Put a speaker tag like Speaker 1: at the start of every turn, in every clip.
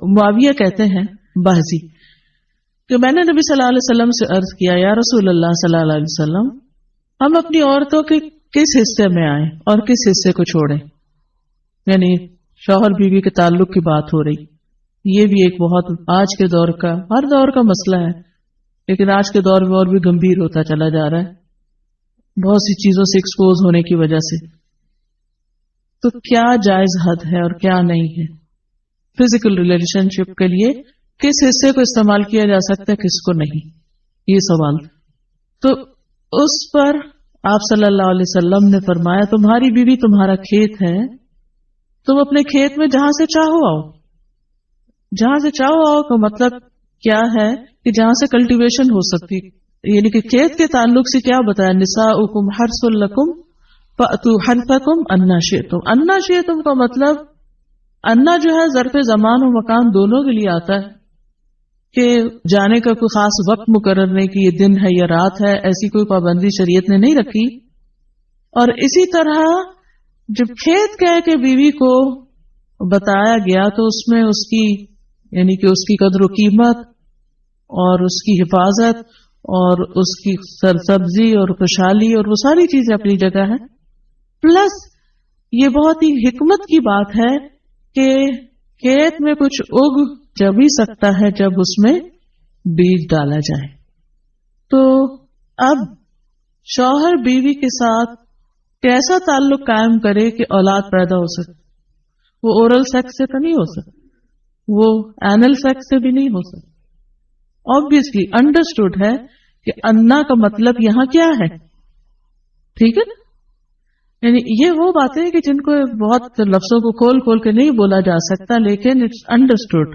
Speaker 1: معاویہ کہتے ہیں بازی کہ میں نے نبی صلی اللہ علیہ وسلم سے عرض کیا یا رسول اللہ صلی اللہ علیہ وسلم ہم اپنی عورتوں کے کس حصے میں آئیں اور کس حصے کو چھوڑیں. یعنی شوہر بیوی کے تعلق کی بات ہو رہی. یہ بھی ایک بہت آج کے دور کا ہر دور کا مسئلہ ہے لیکن آج کے دور میں اور بھی گمبھیر ہوتا چلا جا رہا ہے بہت سی چیزوں سے ایکسپوز ہونے کی وجہ سے. تو کیا جائز حد ہے اور کیا نہیں ہے فزیکل ریلیشن شپ کے لیے, کس حصے کو استعمال کیا جا سکتا ہے کس کو نہیں, یہ سوال. تو اس پر آپ صلی اللہ علیہ وسلم نے فرمایا تمہاری بیوی تمہارا کھیت ہے, تم اپنے کھیت میں جہاں سے چاہو آؤ. جہاں سے چاہو آؤ کا مطلب کیا ہے کہ جہاں سے کلٹیویشن ہو سکتی, یعنی کہ کھیت کے تعلق سے کیا بتایا نساؤکم حرث لکم فأتوا حرثکم انا شئتم. انا شئتم کا مطلب انا جو ہے ظرف زمان و مکان دونوں کے لیے آتا ہے کہ جانے کا کوئی خاص وقت مقرر نہیں کہ یہ دن ہے یا رات ہے, ایسی کوئی پابندی شریعت نے نہیں رکھی. اور اسی طرح جب کھیت کہہ کے بیوی کو بتایا گیا تو اس میں اس کی یعنی کہ اس کی قدر و قیمت اور اس کی حفاظت اور اس کی سرسبزی اور خوشحالی اور وہ ساری چیزیں اپنی جگہ ہیں. پلس یہ بہت ہی حکمت کی بات ہے کہ کھیت میں کچھ اگ جب ہی سکتا ہے جب اس میں بیج ڈالا جائے. تو اب شوہر بیوی کے ساتھ کیسا تعلق قائم کرے کہ اولاد پیدا ہو سکے. وہ اورل سیکس سے تو نہیں ہو سکتا, وہ اینل سیکس سے بھی نہیں ہو سکتا. obviously انڈرسٹوڈ ہے کہ انا کا مطلب یہاں کیا ہے, ٹھیک ہے نا. یعنی یہ وہ باتیں کہ جن کو بہت لفظوں کو کھول کھول کے نہیں بولا جا سکتا لیکن اٹس انڈرسٹوڈ.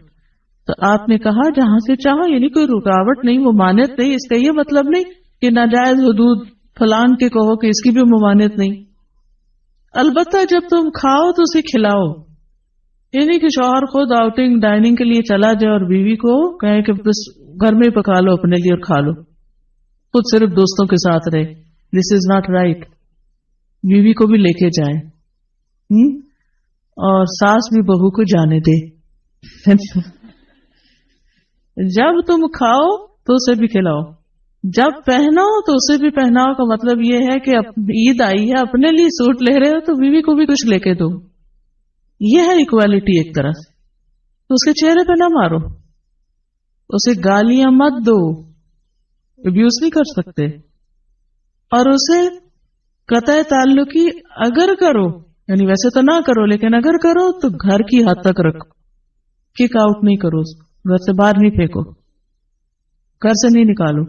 Speaker 1: تو آپ نے کہا جہاں سے چاہو, یعنی کوئی رکاوٹ نہیں, ممانعت نہیں. اس کا یہ مطلب نہیں کہ ناجائز حدود فلان کے کہو کہ اس کی بھی ممانعت نہیں. البتہ جب تم کھاؤ تو اسے کھلاؤ, یعنی کہ شوہر خود آؤٹنگ ڈائننگ کے لیے چلا جائے اور بیوی کو کہے کہ بس گھر میں ہی پکا لو اپنے لیے اور کھا لو, خود صرف دوستوں کے ساتھ رہے. دس از ناٹ رائٹ. بیوی کو بھی لے کے جائیں اور ساس بھی بہو کو جانے دے. جب تم کھاؤ تو اسے بھی کھلاؤ, جب پہناؤ تو اسے بھی پہناؤ. کا مطلب یہ ہے کہ عید آئی ہے اپنے لیے سوٹ لے رہے ہو تو بیوی کو بھی کچھ لے کے دو. یہ ہے اکوالٹی ایک طرح سے. تو اس کے چہرے پہ نہ مارو, اسے گالیاں مت دو, ابیوز نہیں کر سکتے. اور اسے قطع تعلقی اگر کرو, یعنی ویسے تو نہ کرو لیکن اگر کرو تو گھر کی حد تک رکھو, کک آؤٹ نہیں کرو, گھر سے باہر نہیں پھینکو, گھر سے نہیں نکالو.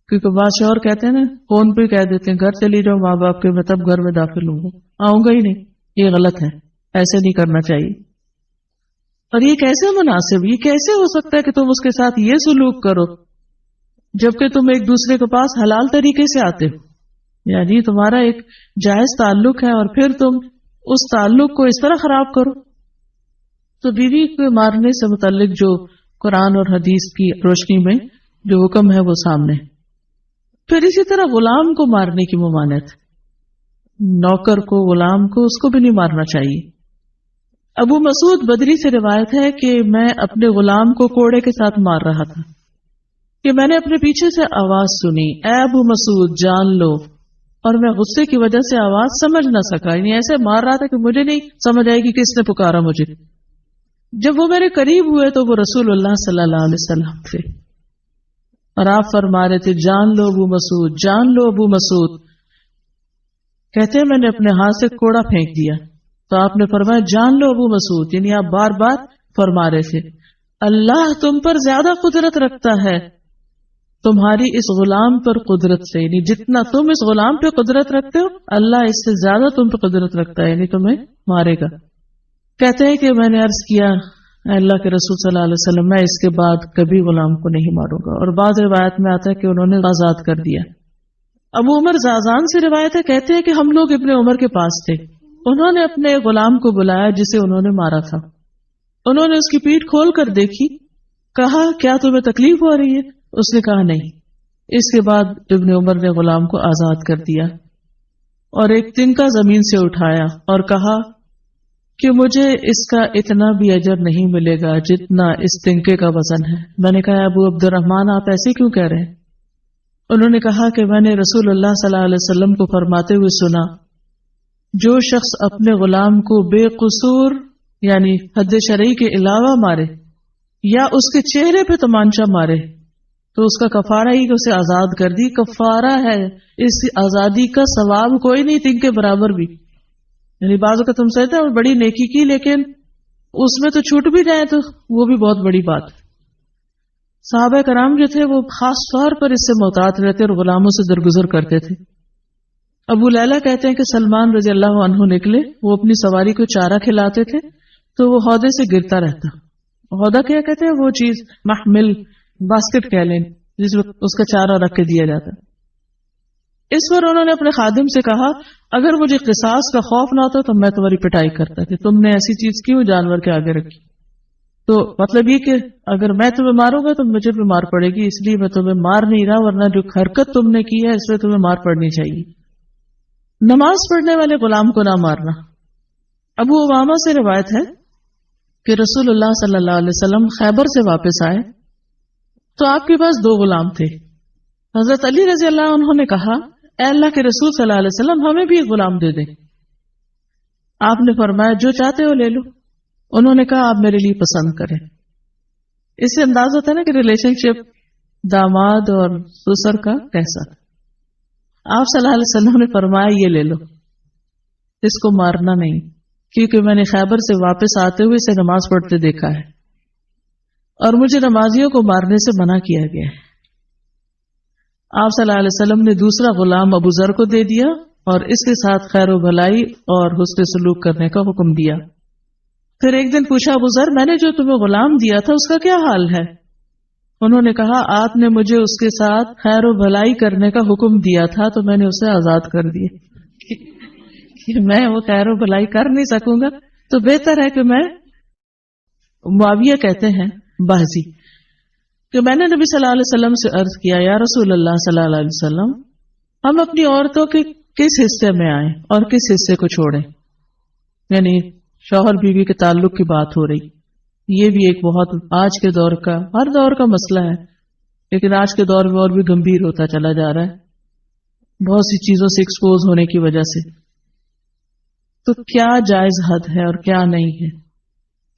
Speaker 1: کیونکہ بعض شوہر کہتے ہیں نا فون پہ کہہ دیتے ہیں گھر چلی جاؤ ماں باپ کے, میں تب گھر میں داخل ہوں گا, آؤں گا ہی نہیں. یہ غلط ہے, ایسے نہیں کرنا چاہیے. اور یہ کیسے مناسب, یہ کیسے ہو سکتا ہے کہ تم اس کے ساتھ یہ سلوک کرو جبکہ تم ایک دوسرے کے پاس حلال طریقے سے آتے ہو. یعنی تمہارا ایک جائز تعلق ہے اور پھر تم اس تعلق کو اس طرح خراب کرو. تو بیوی کو مارنے سے متعلق جو قرآن اور حدیث کی روشنی میں جو حکم ہے وہ سامنے. پھر اسی طرح غلام کو مارنے کی ممانعت, نوکر کو غلام کو اس کو بھی نہیں مارنا چاہیے. ابو مسعود بدری سے روایت ہے کہ میں اپنے غلام کو کوڑے کے ساتھ مار رہا تھا کہ میں نے اپنے پیچھے سے آواز سنی, اے ابو مسعود جان لو, اور میں غصے کی وجہ سے آواز سمجھ نہ سکا. یعنی ایسے مار رہا تھا کہ مجھے نہیں سمجھ آئے گی کس نے پکارا مجھے. جب وہ میرے قریب ہوئے تو وہ رسول اللہ صلی اللہ علیہ وسلم تھے اور آپ فرما رہے تھے جان لو ابو مسعود, جان لو ابو مسعود. کہتے ہیں میں نے اپنے ہاتھ سے کوڑا پھینک دیا تو آپ نے فرمایا جان لو ابو مسعود. یعنی آپ بار بار فرما رہے تھے اللہ تم پر زیادہ قدرت رکھتا ہے تمہاری اس غلام پر قدرت سے, یعنی جتنا تم اس غلام پہ قدرت رکھتے ہو اللہ اس سے زیادہ تم پہ قدرت رکھتا ہے, یعنی تمہیں مارے گا. کہتے ہیں کہ میں نے عرض کیا اللہ کے رسول صلی اللہ علیہ وسلم میں اس کے بعد کبھی غلام کو نہیں ماروں گا. اور بعض روایت میں آتا ہے کہ انہوں نے آزاد کر دیا. ابو عمر زازان سے روایت ہے, کہتے ہیں کہ ہم لوگ ابن عمر کے پاس تھے, انہوں نے اپنے غلام کو بلایا جسے انہوں نے مارا تھا. انہوں نے اس کی پیٹھ کھول کر دیکھی, کہا کیا تمہیں تکلیف ہو رہی ہے؟ اس نے کہا نہیں. اس کے بعد ابن عمر نے غلام کو آزاد کر دیا اور ایک تنکا زمین سے اٹھایا اور کہا کہ مجھے اس کا اتنا بھی اجر نہیں ملے گا جتنا اس تنکے کا وزن ہے۔ میں نے کہا ابو عبد الرحمن آپ ایسے کیوں کہہ رہے ہیں؟ انہوں نے کہا کہ میں نے رسول اللہ صلی اللہ علیہ وسلم کو فرماتے ہوئے سنا، جو شخص اپنے غلام کو بے قصور یعنی حد شرعی کے علاوہ مارے یا اس کے چہرے پہ تمانچہ مارے تو اس کا کفارہ ہی کہ اسے آزاد کر دی، کفارہ ہے، اس آزادی کا ثواب کوئی نہیں تنکے کے برابر بھی۔ یعنی بعض اوقات تم سمجھتے ہیں بڑی نیکی کی لیکن اس میں تو چھوٹ بھی جائے تو وہ بھی بہت بڑی بات۔ صحابہ کرام جو تھے وہ خاص طور پر اس سے محتاط رہتے اور غلاموں سے درگزر کرتے تھے۔ ابو لیلہ کہتے ہیں کہ سلمان رضی اللہ عنہ نکلے، وہ اپنی سواری کو چارہ کھلاتے تھے تو وہ ہودے سے گرتا رہتا۔ ہودہ کیا کہتے ہیں؟ وہ چیز محمل باسکٹ کہہ لیں جس میں اس کا چارہ رکھ کے دیا جاتا۔ اس پر انہوں نے اپنے خادم سے کہا اگر مجھے قصاص کا خوف نہ ہوتا تو میں تمہاری پٹائی کرتا کہ تم نے ایسی چیز کیوں جانور کے آگے رکھی۔ تو مطلب یہ کہ اگر میں تمہیں ماروں گا تو مجھے بھی مار پڑے گی، اس لیے میں تمہیں مار نہیں رہا، ورنہ جو حرکت تم نے کی ہے اس میں تمہیں مار پڑنی چاہیے۔ نماز پڑھنے والے غلام کو نہ مارنا۔ ابو امامہ سے روایت ہے کہ رسول اللہ صلی اللہ علیہ وسلم خیبر سے واپس آئے تو آپ کے پاس 2 غلام تھے۔ حضرت علی رضی اللہ عنہ نے کہا اے اللہ کے رسول صلی اللہ علیہ وسلم ہمیں بھی ایک غلام دے دیں۔ آپ نے فرمایا جو چاہتے ہو لے لو۔ انہوں نے کہا آپ میرے لیے پسند کریں۔ اس سے انداز ہوتا ہے نا کہ ریلیشن شپ داماد اور سسر کا کیسا۔ آپ صلی اللہ علیہ وسلم نے فرمایا یہ لے لو، اس کو مارنا نہیں، کیونکہ میں نے خیبر سے واپس آتے ہوئے اسے نماز پڑھتے دیکھا ہے اور مجھے نمازیوں کو مارنے سے منع کیا گیا ہے۔ آپ صلی اللہ علیہ وسلم نے دوسرا غلام ابو ذر کو دے دیا اور اس کے ساتھ خیر و بھلائی اور حسن سلوک کرنے کا حکم دیا۔ پھر ایک دن پوچھا ابو ذر میں نے جو تمہیں غلام دیا تھا اس کا کیا حال ہے؟ انہوں نے کہا آپ نے مجھے اس کے ساتھ خیر و بھلائی کرنے کا حکم دیا تھا تو میں نے اسے آزاد کر دیا کہ میں وہ خیر و بھلائی کر نہیں سکوں گا تو بہتر ہے کہ میں۔ معاویہ کہتے ہیں بازی کہ میں نے نبی صلی اللہ علیہ وسلم سے عرض کیا یا رسول اللہ صلی اللہ علیہ وسلم ہم اپنی عورتوں کے کس حصے میں آئیں اور کس حصے کو چھوڑیں؟ یعنی شوہر بیوی کے تعلق کی بات ہو رہی۔ یہ بھی ایک بہت آج کے دور کا، ہر دور کا مسئلہ ہے لیکن آج کے دور میں اور بھی گمبھیر ہوتا چلا جا رہا ہے بہت سی چیزوں سے ایکسپوز ہونے کی وجہ سے۔ تو کیا جائز حد ہے اور کیا نہیں ہے؟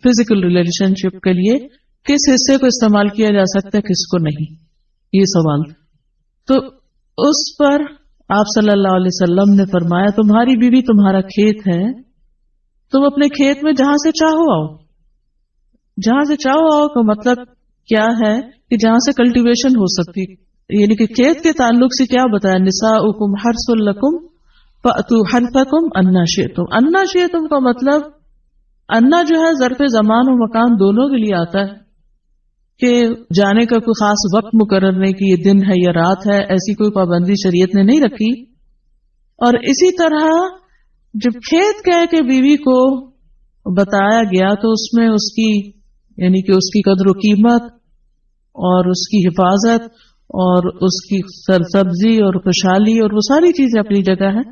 Speaker 1: فزیکل ریلیشن شپ کے لیے کس حصے کو استعمال کیا جا سکتا ہے کس کو نہیں، یہ سوال۔ تو اس پر آپ صلی اللہ علیہ وسلم نے فرمایا تمہاری بیوی تمہارا کھیت ہے، تم اپنے کھیت میں جہاں سے چاہو آؤ۔ جہاں سے چاہو آؤ کا مطلب کیا ہے کہ جہاں سے کلٹیویشن ہو سکتی، یعنی کہ کھیت کے تعلق سے کیا بتایا نساؤکم حرث لکم فأتوا حرثکم انا شئتم۔ انا شئتم کا مطلب انا جو ہے ظرف زمان و مکان دونوں کے لیے آتا ہے کہ جانے کا کوئی خاص وقت مقرر نہیں کہ یہ دن ہے یا رات ہے، ایسی کوئی پابندی شریعت نے نہیں رکھی۔ اور اسی طرح جب کھیت کہہ کے بیوی کو بتایا گیا تو اس میں اس کی یعنی کہ اس کی قدر و قیمت اور اس کی حفاظت اور اس کی سرسبزی اور خوشحالی اور وہ ساری چیزیں اپنی جگہ ہے۔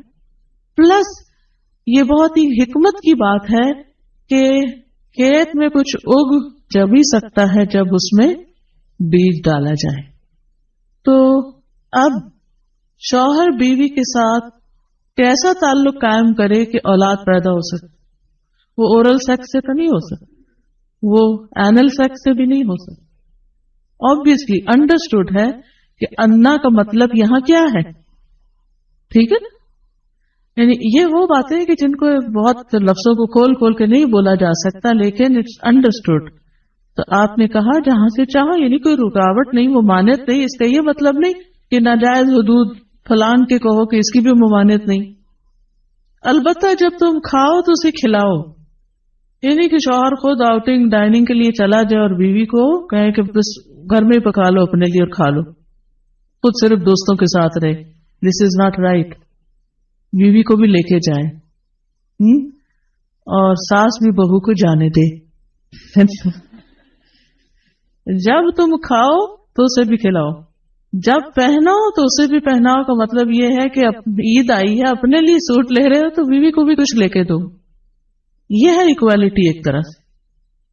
Speaker 1: پلس یہ بہت ہی حکمت کی بات ہے کہ کھیت میں کچھ اگ جب ہی سکتا ہے جب اس میں بیج ڈالا جائے۔ تو اب شوہر بیوی کے ساتھ کیسا تعلق قائم کرے کہ اولاد پیدا ہو سکے؟ وہ اورل سیکس سے تو نہیں ہو سکتا، وہ اینل سیکس سے بھی نہیں ہو سکتا۔ obviously انڈرسٹوڈ ہے کہ انا کا مطلب یہاں کیا ہے، ٹھیک ہے نا؟ یعنی یہ وہ باتیں کہ جن کو بہت لفظوں کو کھول کھول کے نہیں بولا جا سکتا لیکن اٹس انڈرسٹوڈ۔ تو آپ نے کہا جہاں سے چاہو، یعنی کوئی رکاوٹ نہیں، ممانعت نہیں۔ اس کا یہ مطلب نہیں کہ ناجائز حدود فلان کے کہو کہ اس کی بھی ممانعت نہیں۔ البتہ جب تم کھاؤ تو اسے کھلاؤ، یعنی کہ شوہر خود آؤٹنگ ڈائننگ کے لیے چلا جائے اور بیوی کو کہے کہ بس گھر میں ہی پکا لو اپنے لیے اور کھا لو، خود صرف دوستوں کے ساتھ رہے، دس از ناٹ رائٹ۔ بیوی کو بھی لے کے جائیں اور ساس بھی بہو کو جانے دے۔ جب تم کھاؤ تو اسے بھی کھلاؤ، جب پہناؤ تو اسے بھی پہناؤ کا مطلب یہ ہے کہ عید آئی ہے اپنے لیے سوٹ لے رہے ہو تو بیوی کو بھی کچھ لے کے دو۔ یہ ہے اکوالٹی ایک طرح سے.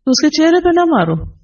Speaker 1: تو اس کے چہرے پہ نہ مارو.